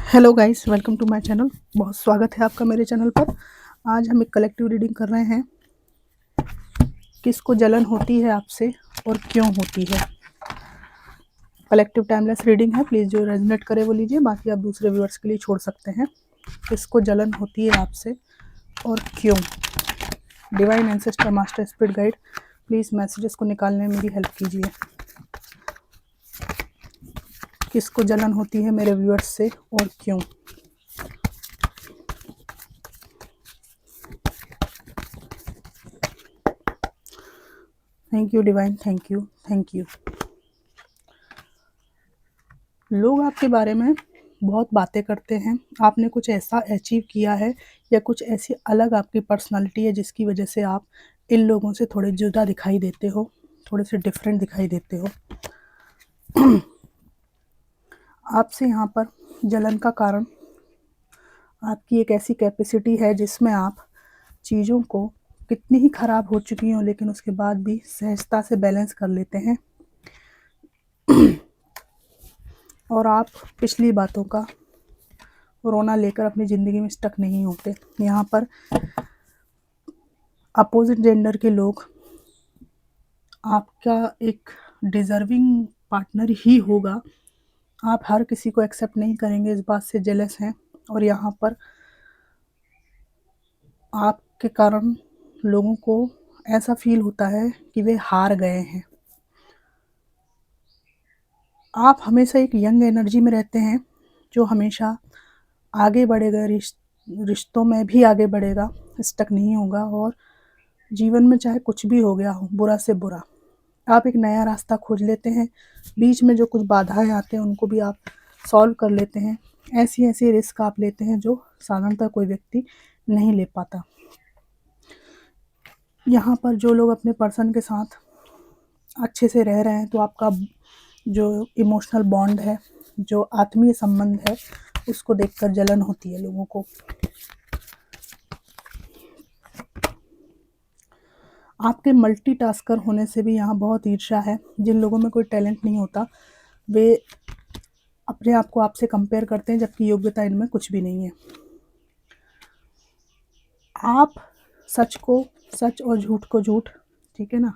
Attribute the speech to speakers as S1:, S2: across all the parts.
S1: Hello guys, welcome to my channel. बहुत स्वागत है आपका मेरे चैनल पर। आज हम एक कलेक्टिव रीडिंग कर रहे हैं। किसको जलन होती है आपसे और क्यों होती है। कलेक्टिव टाइमलेस रीडिंग है, प्लीज़ जो रेजोनेट करे वो लीजिए, बाकी आप दूसरे व्यूअर्स के लिए छोड़ सकते हैं। किसको जलन होती है आपसे और क्यों। Divine ancestor, master, spirit guide, please messages को निकालने में मेरी हेल्प कीजिए। किसको जलन होती है मेरे व्यूअर्स से और क्यों। Thank you divine, thank you, thank you. लोग आपके बारे में बहुत बातें करते हैं। आपने कुछ ऐसा अचीव किया है या कुछ ऐसी अलग आपकी पर्सनालिटी है जिसकी वजह से आप इन लोगों से थोड़े जुदा दिखाई देते हो, थोड़े से डिफरेंट दिखाई देते हो। आपसे यहाँ पर जलन का कारण आपकी एक ऐसी कैपेसिटी है जिसमें आप चीज़ों को कितनी ही ख़राब हो चुकी हों लेकिन उसके बाद भी सहजता से बैलेंस कर लेते हैं। और आप पिछली बातों का रोना लेकर अपनी ज़िंदगी में स्टक नहीं होते। यहाँ पर अपोजिट जेंडर के लोग आपका एक डिज़र्विंग पार्टनर ही होगा। आप हर किसी को एक्सेप्ट नहीं करेंगे, इस बात से जेलस हैं। और यहाँ पर आपके कारण लोगों को ऐसा फील होता है कि वे हार गए हैं। आप हमेशा एक यंग एनर्जी में रहते हैं जो हमेशा आगे बढ़ेगा, रिश्तों में भी आगे बढ़ेगा, स्टक नहीं होगा। और जीवन में चाहे कुछ भी हो गया हो, बुरा से बुरा, आप एक नया रास्ता खोज लेते हैं। बीच में जो कुछ बाधाएं आते हैं उनको भी आप सॉल्व कर लेते हैं। ऐसी ऐसी रिस्क आप लेते हैं जो साधारणतः कोई व्यक्ति नहीं ले पाता। यहाँ पर जो लोग अपने पर्सन के साथ अच्छे से रह रहे हैं तो आपका जो इमोशनल बॉन्ड है, जो आत्मीय संबंध है, उसको देखकर जलन होती है लोगों को। आपके मल्टीटास्कर होने से भी यहाँ बहुत ईर्ष्या है। जिन लोगों में कोई टैलेंट नहीं होता वे अपने आप को आपसे कंपेयर करते हैं, जबकि योग्यता इनमें कुछ भी नहीं है। आप सच को सच और झूठ को झूठ, ठीक है ना,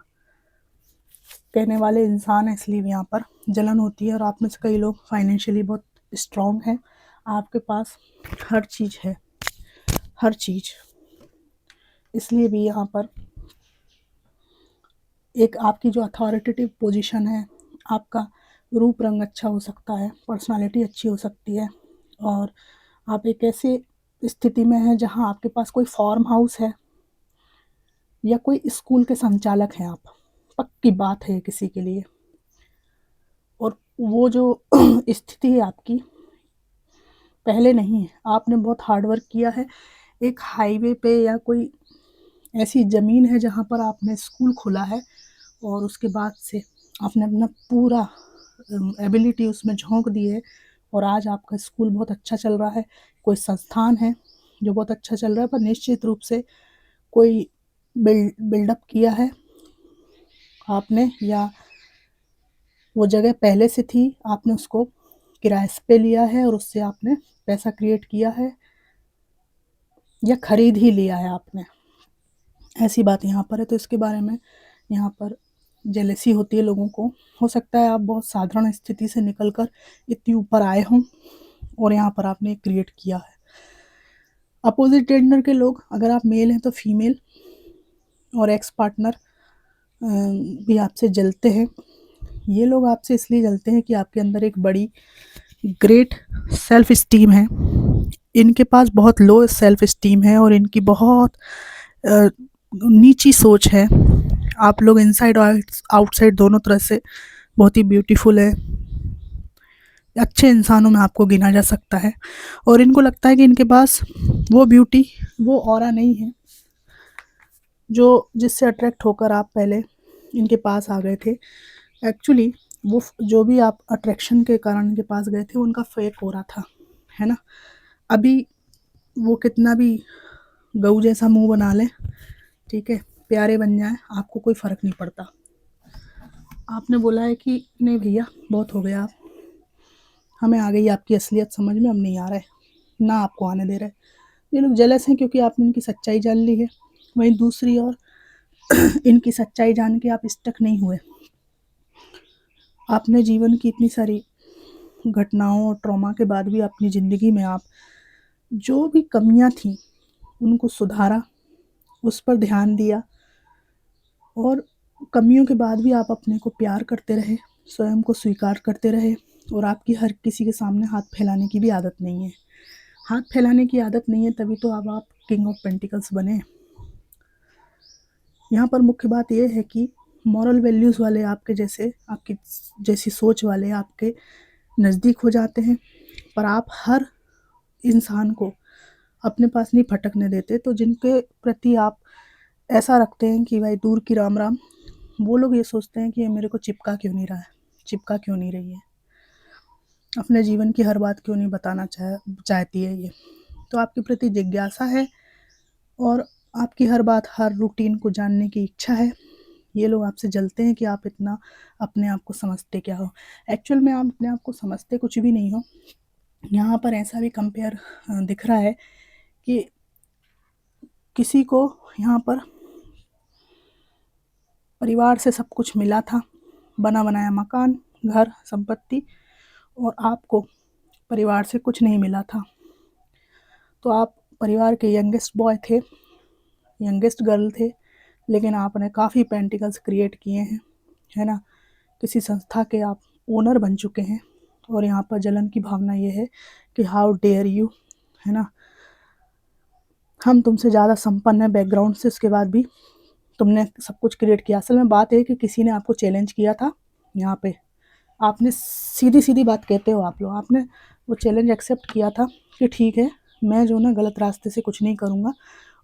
S1: कहने वाले इंसान हैं, इसलिए यहाँ पर जलन होती है। और आप में से कई लोग फाइनेंशियली बहुत स्ट्रॉन्ग हैं, आपके पास हर चीज़ है, हर चीज़। इसलिए भी यहाँ पर एक आपकी जो अथॉरिटेटिव पोजीशन है, आपका रूप रंग अच्छा हो सकता है, पर्सनालिटी अच्छी हो सकती है। और आप एक ऐसे स्थिति में हैं जहाँ आपके पास कोई फार्म हाउस है या कोई स्कूल के संचालक हैं आप, पक्की बात है किसी के लिए। और वो जो स्थिति है आपकी पहले नहीं है, आपने बहुत हार्ड वर्क किया है। एक हाईवे पे या कोई ऐसी ज़मीन है जहाँ पर आपने स्कूल खोला है और उसके बाद से आपने अपना पूरा एबिलिटी उसमें झोंक दी है और आज आपका स्कूल बहुत अच्छा चल रहा है। कोई संस्थान है जो बहुत अच्छा चल रहा है, पर निश्चित रूप से कोई बिल्डअप किया है आपने, या वो जगह पहले से थी, आपने उसको किराए पे लिया है और उससे आपने पैसा क्रिएट किया है या खरीद ही लिया है आपने। ऐसी बात यहाँ पर है। तो इसके बारे में यहाँ पर जेलसी होती है लोगों को। हो सकता है आप बहुत साधारण स्थिति से निकल कर इतनी ऊपर आए हों और यहाँ पर आपने क्रिएट किया है। अपोजिट जेंडर के लोग, अगर आप मेल हैं तो फीमेल और एक्स पार्टनर भी आपसे जलते हैं। ये लोग आपसे इसलिए जलते हैं कि आपके अंदर एक बड़ी ग्रेट सेल्फ स्टीम है। इनके पास बहुत लो सेल्फ स्टीम है और इनकी बहुत नीची सोच है। आप लोग इनसाइड और आउटसाइड दोनों तरह से बहुत ही ब्यूटीफुल है, अच्छे इंसानों में आपको गिना जा सकता है। और इनको लगता है कि इनके पास वो ब्यूटी, वो ऑरा नहीं है जो जिससे अट्रैक्ट होकर आप पहले इनके पास आ गए थे। एक्चुअली वो जो भी आप अट्रैक्शन के कारण इनके पास गए थे उनका फेक हो रहा था, है ना। अभी वो कितना भी गऊ जैसा मुंह बना ले, ठीक है, प्यारे बन जाए, आपको कोई फ़र्क नहीं पड़ता। आपने बोला है कि नहीं भैया बहुत हो गया, हमें आ गई आपकी असलियत समझ में, अब नहीं आ रहा है, ना आपको आने दे रहा है। ये लोग जेलस हैं क्योंकि आपने इनकी सच्चाई जान ली है। वहीं दूसरी ओर इनकी सच्चाई जान के आप स्टक नहीं हुए। आपने जीवन की इतनी सारी घटनाओं और ट्रॉमा के बाद भी अपनी ज़िंदगी में आप जो भी कमियां थी उनको सुधारा, उस पर ध्यान दिया, और कमियों के बाद भी आप अपने को प्यार करते रहे, स्वयं को स्वीकार करते रहे, और आपकी हर किसी के सामने हाथ फैलाने की भी आदत नहीं है। हाथ फैलाने की आदत नहीं है तभी तो अब आप किंग ऑफ पेंटिकल्स बने। यहाँ पर मुख्य बात यह है कि मॉरल वैल्यूज़ वाले आपके जैसे, आपकी जैसी सोच वाले आपके नज़दीक हो जाते हैं, पर आप हर इंसान को अपने पास नहीं फटकने देते। तो जिनके प्रति आप ऐसा रखते हैं कि भाई दूर की राम राम, वो लोग ये सोचते हैं कि ये मेरे को चिपका क्यों नहीं रहा है, चिपका क्यों नहीं रही है, अपने जीवन की हर बात क्यों नहीं बताना चाहती है ये। तो आपके प्रति जिज्ञासा है और आपकी हर बात, हर रूटीन को जानने की इच्छा है। ये लोग आपसे जलते हैं कि आप इतना अपने आप को समझते क्या हो। एक्चुअल में आप अपने आप को समझते कुछ भी नहीं हो। यहाँ पर ऐसा भी कंपेयर दिख रहा है कि किसी को यहाँ पर परिवार से सब कुछ मिला था, बना बनाया मकान, घर, संपत्ति, और आपको परिवार से कुछ नहीं मिला था। तो आप परिवार के यंगेस्ट बॉय थे, यंगेस्ट गर्ल थे, लेकिन आपने काफ़ी पेंटिकल्स क्रिएट किए हैं, है ना। किसी संस्था के आप ओनर बन चुके हैं, और यहाँ पर जलन की भावना ये है कि हाउ डेयर यू, है ना। हम तुमसे ज़्यादा संपन्न है बैकग्राउंड से, उसके बाद भी तुमने सब कुछ क्रिएट किया। असल में बात है कि किसी ने आपको चैलेंज किया था यहाँ पे, आपने सीधी सीधी बात कहते हो आप लोग, आपने वो चैलेंज एक्सेप्ट किया था कि ठीक है, मैं जो ना गलत रास्ते से कुछ नहीं करूँगा,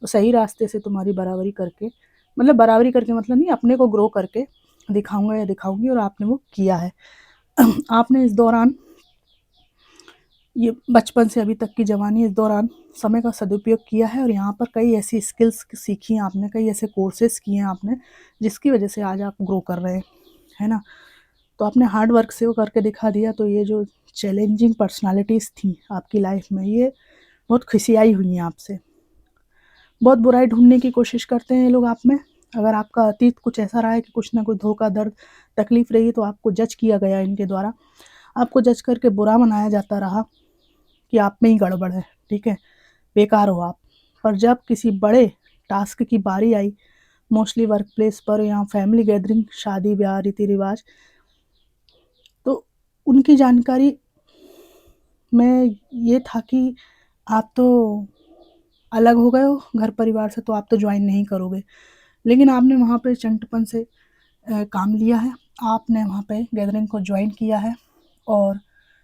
S1: और सही रास्ते से तुम्हारी बराबरी करके, मतलब बराबरी करके मतलब नहीं, अपने को ग्रो करके दिखाऊंगा या दिखाऊंगी, और आपने वो किया है। आपने इस दौरान, ये बचपन से अभी तक की जवानी, इस दौरान समय का सदुपयोग किया है, और यहाँ पर कई ऐसी स्किल्स सीखी हैं आपने, कई ऐसे कोर्सेज किए हैं आपने, जिसकी वजह से आज आप ग्रो कर रहे हैं, है ना। तो आपने हार्ड वर्क से वो करके दिखा दिया। तो ये जो चैलेंजिंग पर्सनालिटीज़ थी आपकी लाइफ में, ये बहुत खिसियाई हुई हैं आपसे, बहुत बुराई ढूंढने की कोशिश करते हैं ये लोग आप में। अगर आपका अतीत कुछ ऐसा रहा है कि कुछ ना कुछ धोखा, दर्द, तकलीफ रही है, तो आपको जज किया गया इनके द्वारा, आपको जज करके बुरा मनाया जाता रहा कि आप में ही गड़बड़ है, ठीक है, बेकार हो आप। पर जब किसी बड़े टास्क की बारी आई, मोस्टली वर्क प्लेस पर या फैमिली गैदरिंग, शादी ब्याह, रीति रिवाज, तो उनकी जानकारी में ये था कि आप तो अलग हो गए हो घर परिवार से, तो आप तो ज्वाइन नहीं करोगे। लेकिन आपने वहाँ पे चंटपन से काम लिया है, आपने वहाँ पे गैदरिंग को ज्वाइन किया है, और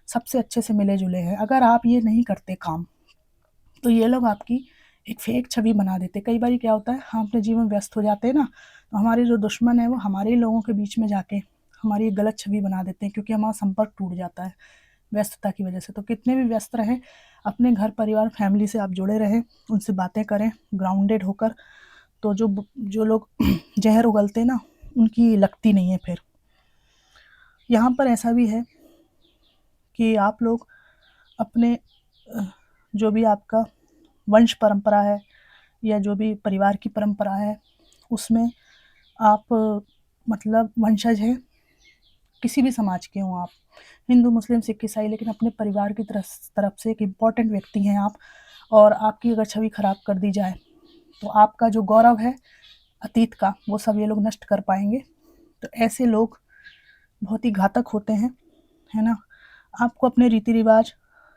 S1: सबसे अच्छे से मिले जुले हैं। अगर आप ये नहीं करते काम, तो ये लोग आपकी एक फेक छवि बना देते। कई बार क्या होता है, हम अपने जीवन व्यस्त हो जाते हैं ना, तो हमारे जो दुश्मन है वो हमारे ही लोगों के बीच में जाके हमारी एक गलत छवि बना देते हैं, क्योंकि हमारा संपर्क टूट जाता है व्यस्तता की वजह से। तो कितने भी व्यस्त रहें, अपने घर परिवार फैमिली से आप जुड़े रहें, उनसे बातें करें ग्राउंडेड होकर। तो जो जो लोग जहर उगलते हैं ना, उनकी लगती नहीं है फिर। यहाँ पर ऐसा भी है कि आप लोग अपने जो भी आपका वंश परंपरा है, या जो भी परिवार की परंपरा है, उसमें आप मतलब वंशज हैं, किसी भी समाज के हों आप, हिंदू, मुस्लिम, सिख, ईसाई, लेकिन अपने परिवार की तरफ से एक इम्पॉर्टेंट व्यक्ति हैं आप। और आपकी अगर छवि खराब कर दी जाए, तो आपका जो गौरव है अतीत का, वो सब ये लोग नष्ट कर पाएंगे। तो ऐसे लोग बहुत ही घातक होते हैं, है ना। आपको अपने रीति रिवाज,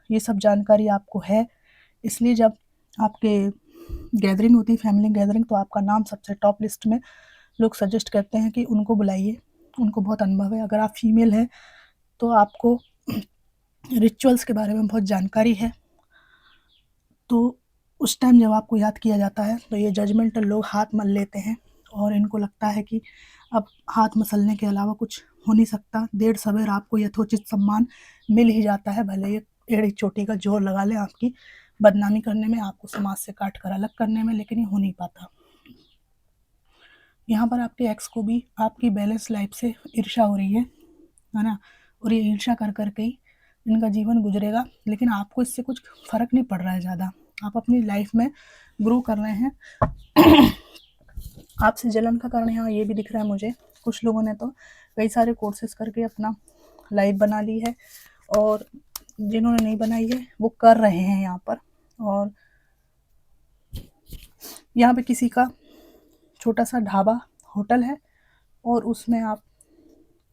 S1: ये सब जानकारी आपको है, इसलिए जब आपके गैदरिंग होती है, फैमिली गैदरिंग, तो आपका नाम सबसे टॉप लिस्ट में लोग सजेस्ट करते हैं कि उनको बुलाइए, उनको बहुत अनुभव है। अगर आप फीमेल हैं तो आपको रिचुअल्स के बारे में बहुत जानकारी है। तो उस टाइम जब आपको याद किया जाता है, तो ये जजमेंटल लोग हाथ मल लेते हैं, और इनको लगता है कि अब हाथ मसलने के अलावा कुछ हो नहीं सकता। देर सवेर आपको यथोचित सम्मान मिल ही जाता है, भले ये एड़ी चोटी का जोर लगा लें आपकी बदनामी करने में, आपको समाज से काट कर अलग करने में, लेकिन ये हो नहीं पाता। यहाँ पर आपके एक्स को भी आपकी बैलेंस लाइफ से ईर्ष्या हो रही है ना, और ये ईर्ष्या कर कर के ही इनका जीवन गुजरेगा, लेकिन आपको इससे कुछ फ़र्क नहीं पड़ रहा है ज़्यादा। आप अपनी लाइफ में ग्रो कर रहे हैं। आपसे जलन का कारण यहाँ ये भी दिख रहा है मुझे, कुछ लोगों ने तो कई सारे कोर्सेज करके अपना लाइफ बना ली है, और जिन्होंने नहीं बनाई है वो कर रहे हैं यहाँ पर। और यहाँ पे किसी का छोटा सा ढाबा होटल है, और उसमें आप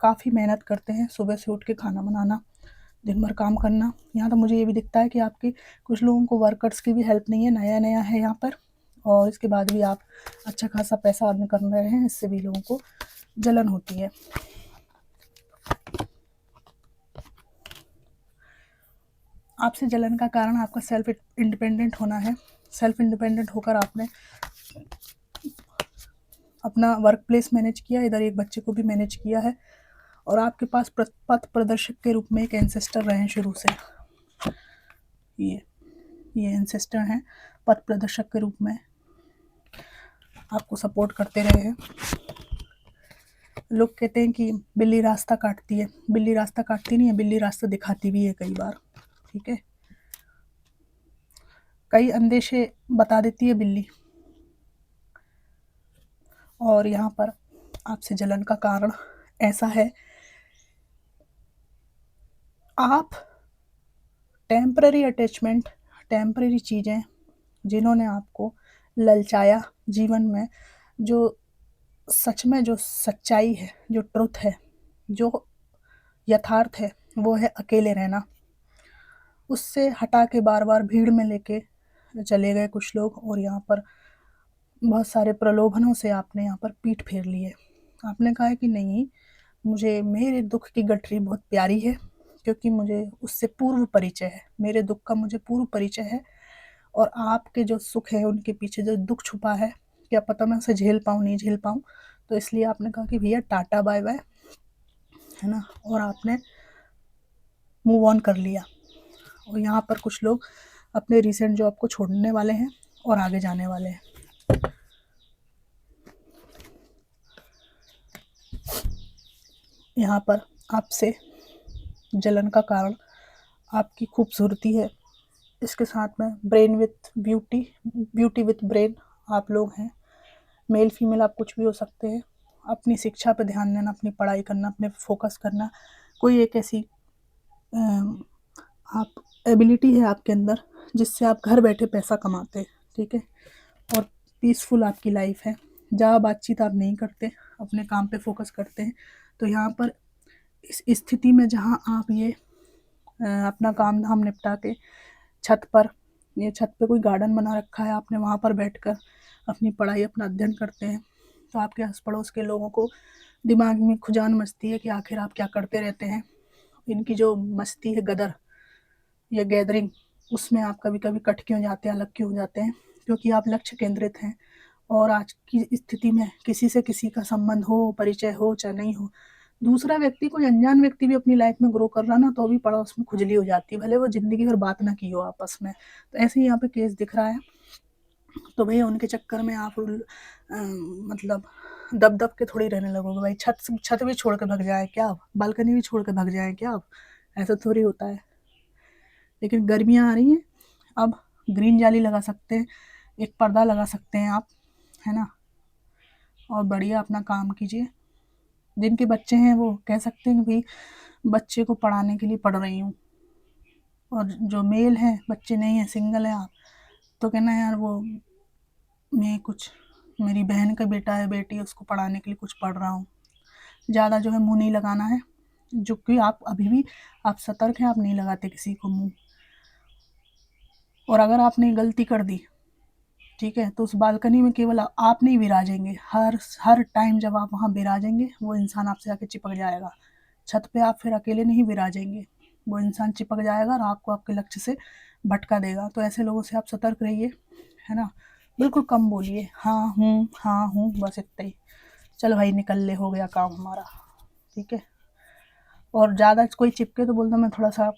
S1: काफ़ी मेहनत करते हैं, सुबह से उठ के खाना बनाना, दिन भर काम करना। यहाँ तो मुझे ये भी दिखता है कि आपकी कुछ लोगों को वर्कर्स की भी हेल्प नहीं है, नया नया है यहाँ पर, और इसके बाद भी आप अच्छा खासा पैसा अर्न कर रहे हैं, इससे भी लोगों को जलन होती है। आपसे जलन का कारण आपका सेल्फ इंडिपेंडेंट होना है। सेल्फ इंडिपेंडेंट होकर आपने अपना वर्क प्लेस मैनेज किया, इधर एक बच्चे को भी मैनेज किया है, और आपके पास पथ प्रदर्शक के रूप में एक एंसेस्टर रहे हैं शुरू से। ये एंसेस्टर हैं, पथ प्रदर्शक के रूप में आपको सपोर्ट करते रहे हैं। लोग कहते हैं कि बिल्ली रास्ता काटती है, बिल्ली रास्ता काटती नहीं है, बिल्ली रास्ता दिखाती भी है कई बार, ठीक है। कई अंदेशे बता देती है बिल्ली। और यहाँ पर आपसे जलन का कारण ऐसा है, आप टेम्पररी अटैचमेंट, टेम्पररी चीज़ें जिन्होंने आपको ललचाया जीवन में, जो सच में जो सच्चाई है, जो ट्रुथ है, जो यथार्थ है, वो है अकेले रहना। उससे हटा के बार बार भीड़ में लेके चले गए कुछ लोग, और यहाँ पर बहुत सारे प्रलोभनों से आपने यहाँ पर पीठ फेर ली है। आपने कहा है कि नहीं, मुझे मेरे दुख की गठरी बहुत प्यारी है, क्योंकि मुझे उससे पूर्व परिचय है, मेरे दुख का मुझे पूर्व परिचय है, और आपके जो सुख है उनके पीछे जो दुख छुपा है, क्या पता मैं उसे झेल पाऊँ नहीं झेल पाऊँ। तो इसलिए आपने कहा कि भैया टाटा बाय बाय, है ना, और आपने मूव ऑन कर लिया। और यहाँ पर कुछ लोग अपने रिसेंट जॉब को छोड़ने वाले हैं और आगे जाने वाले हैं। यहाँ पर आपसे जलन का कारण आपकी खूबसूरती है, इसके साथ में brain with beauty, beauty with brain आप लोग हैं। मेल फीमेल आप कुछ भी हो सकते हैं। अपनी शिक्षा पर ध्यान देना, अपनी पढ़ाई करना, अपने फोकस करना। कोई एक ऐसी आप एबिलिटी है आपके अंदर जिससे आप घर बैठे पैसा कमाते हैं, ठीक है, और पीसफुल आपकी लाइफ है। ज़्यादा बातचीत आप नहीं करते, अपने काम पे फोकस करते हैं। तो यहाँ पर इस स्थिति में जहाँ आप ये अपना काम धाम निपटा के छत पर, ये छत पे कोई गार्डन बना रखा है आपने, वहाँ पर बैठकर अपनी पढ़ाई, अपना अध्ययन करते हैं, तो आपके आस पड़ोस के लोगों को दिमाग में खुजान मचती है कि आखिर आप क्या करते रहते हैं। इनकी जो मस्ती है, गदर या गैदरिंग, उसमें आप कभी कभी कट क्यों जाते हैं, अलग क्यों हो जाते हैं, क्योंकि आप लक्ष्य केंद्रित हैं। और आज की स्थिति में किसी से किसी का संबंध हो, परिचय हो चाहे नहीं हो, दूसरा व्यक्ति, कोई अनजान व्यक्ति भी अपनी लाइफ में ग्रो कर रहा ना, तो भी पड़ोस में खुजली हो जाती है, भले वो जिंदगी भर बात ना की हो आपस में। तो ऐसे ही यहाँ पे केस दिख रहा है। तो भैया उनके चक्कर में आप मतलब दब दब के थोड़ी रहने लगोगे भाई। छत भी छोड़ के भाग जाए क्या आप, बालकनी भी छोड़ के भाग जाए क्या आप, ऐसा थोड़ी होता है। लेकिन गर्मियाँ आ रही हैं, अब ग्रीन जाली लगा सकते हैं, एक पर्दा लगा सकते हैं आप, है ना, और बढ़िया अपना काम कीजिए। जिनके बच्चे हैं वो कह सकते हैं कि भाई बच्चे को पढ़ाने के लिए पढ़ रही हूँ, और जो मेल हैं, बच्चे नहीं हैं, सिंगल है आप, तो कहना यार वो मैं कुछ, मेरी बहन का बेटा है, बेटी है, उसको पढ़ाने के लिए कुछ पढ़ रहा हूँ। ज़्यादा जो है मुँह नहीं लगाना है, जो कि आप अभी भी आप सतर्क हैं, आप नहीं लगाते किसी को मुँह। और अगर आपने गलती कर दी, ठीक है, तो उस बालकनी में केवल आप नहीं विराजेंगे, हर टाइम जब आप वहाँ विराजेंगे वो इंसान आपसे आके चिपक जाएगा। छत पे आप फिर अकेले नहीं विराजेंगे, वो इंसान चिपक जाएगा और आपको आपके लक्ष्य से भटका देगा। तो ऐसे लोगों से आप सतर्क रहिए, है ना। बिल्कुल कम बोलिए, हाँ हूँ, बस इतना ही। चलो भाई निकल ले, हो गया काम हमारा, ठीक है। और ज़्यादा कोई चिपके तो बोलता मैं थोड़ा सा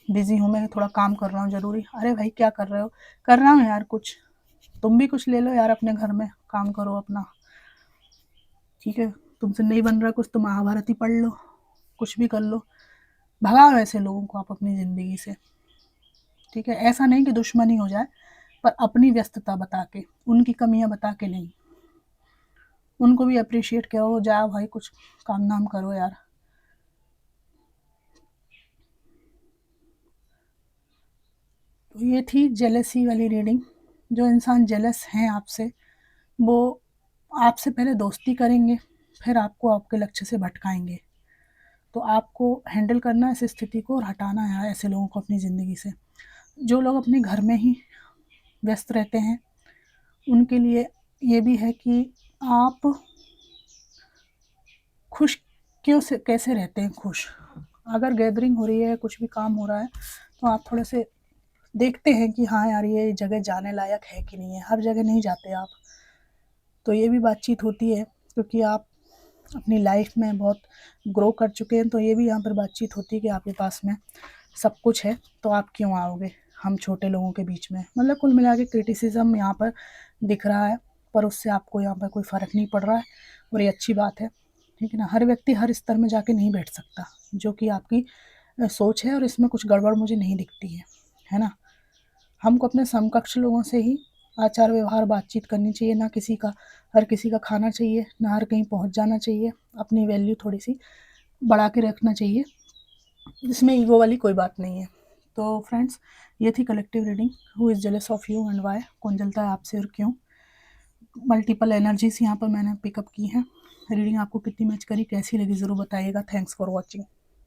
S1: बिजी हूँ, मैं थोड़ा काम कर रहा हूँ ज़रूरी। अरे भाई क्या कर रहे हो, कर रहा हूँ यार कुछ, तुम भी कुछ ले लो यार, अपने घर में काम करो अपना, ठीक है। तुमसे नहीं बन रहा कुछ तो महाभारत ही पढ़ लो, कुछ भी कर लो। भगाओ ऐसे लोगों को आप अपनी ज़िंदगी से, ठीक है? ऐसा नहीं कि दुश्मनी हो जाए, पर अपनी व्यस्तता बता के, उनकी कमियाँ बता के नहीं। उनको भी अप्रिशिएट करो, जाओ भाई कुछ काम नाम करो यार। तो ये थी जेलसी वाली रीडिंग। जो इंसान जेलस हैं आपसे, वो आपसे पहले दोस्ती करेंगे, फिर आपको आपके लक्ष्य से भटकाएँगे। तो आपको हैंडल करना है इस स्थिति को और हटाना है ऐसे लोगों को अपनी ज़िंदगी से। जो लोग अपने घर में ही व्यस्त रहते हैं, उनके लिए ये भी है कि आप खुश क्यों से कैसे रहते हैं खुश। अगर गैदरिंग हो रही है, कुछ भी काम हो रहा है, तो आप थोड़े से देखते हैं कि हाँ यार, ये जगह जाने लायक है कि नहीं है। हर जगह नहीं जाते आप। तो ये भी बातचीत होती है, क्योंकि आप अपनी लाइफ में बहुत ग्रो कर चुके हैं, तो ये भी यहाँ पर बातचीत होती है कि आपके पास में सब कुछ है, तो आप क्यों आओगे हम छोटे लोगों के बीच में। मतलब कुल मिला के क्रिटिसिज्म यहाँ पर दिख रहा है, पर उससे आपको यहाँ पर कोई फ़र्क नहीं पड़ रहा है, और ये अच्छी बात है, ठीक है ना? हर व्यक्ति हर स्तर में जाके नहीं बैठ सकता, जो कि आपकी सोच है, और इसमें कुछ गड़बड़ मुझे नहीं दिखती है ना? हमको अपने समकक्ष लोगों से ही आचार व्यवहार बातचीत करनी चाहिए, ना किसी का हर किसी का खाना चाहिए, ना हर कहीं पहुंच जाना चाहिए। अपनी वैल्यू थोड़ी सी बढ़ा के रखना चाहिए, इसमें ईगो वाली कोई बात नहीं है। तो फ्रेंड्स, ये थी collective reading, who is jealous of you and why, कौन जलता है आपसे और क्यों। मल्टीपल एनर्जीज यहाँ पर मैंने पिकअप की हैं। रीडिंग आपको कितनी मैच करी, कैसी लगी, ज़रूर बताइएगा। Thanks for watching.